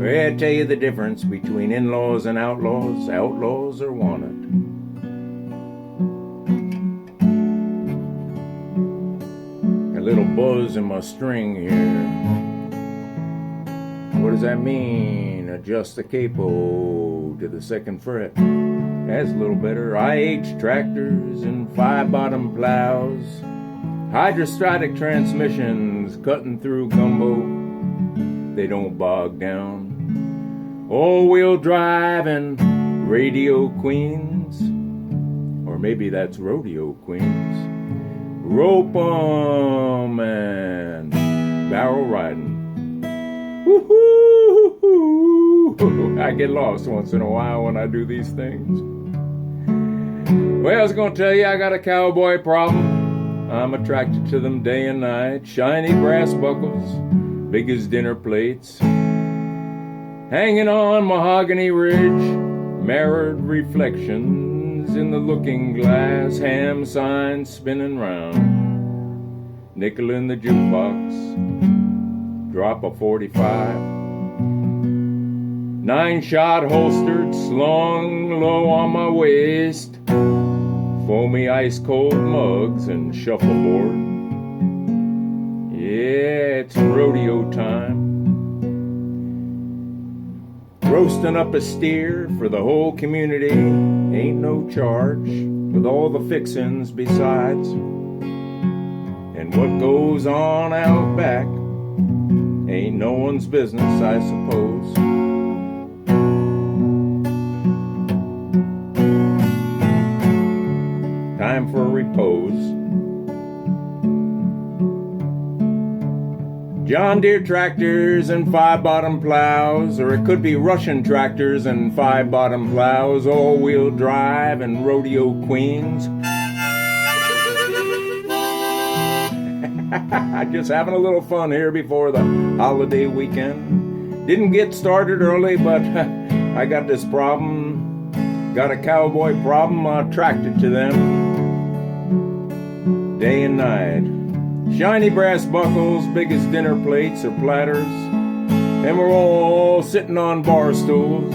Yeah, I tell you the difference between in-laws and outlaws. Outlaws are wanted. A little buzz in my string here. What does that mean? Adjust the capo to the second fret. That's a little better. IH tractors and 5-bottom plows. Hydrostatic transmissions cutting through gumbo. They don't bog down. All-wheel drive and radio queens. Or maybe that's rodeo queens. Rope 'em and barrel riding. Woo-hoo! I get lost once in a while when I do these things. Well, I was going to tell you I got a cowboy problem. I'm attracted to them day and night. Shiny brass buckles, big as dinner plates. Hanging on mahogany ridge, mirrored reflections in the looking glass. Ham signs spinning round. Nickel in the jukebox. Drop a 45. 9-shot holstered, slung low on my waist. Foamy ice cold mugs and shuffleboard. Yeah, it's rodeo time. Roasting up a steer for the whole community. Ain't no charge, with all the fixins besides. And what goes on out back ain't no one's business, I suppose. Time for a repose. John Deere tractors and 5-bottom plows, or it could be Russian tractors and 5-bottom plows, all-wheel drive and rodeo queens. Just having a little fun here before the holiday weekend. Didn't get started early, but I got this problem. Got a cowboy problem. I'm attracted to them. Day and night. Shiny brass buckles, big as dinner plates or platters. And we're all sitting on bar stools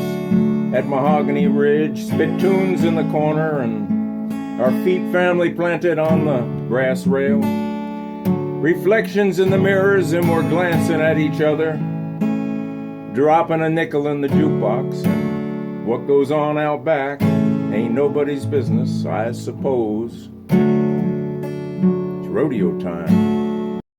at Mahogany Ridge. Spittoons in the corner and our feet firmly planted on the grass rail. Reflections in the mirrors and we're glancing at each other. Dropping a nickel in the jukebox. And what goes on out back ain't nobody's business, I suppose. It's rodeo time.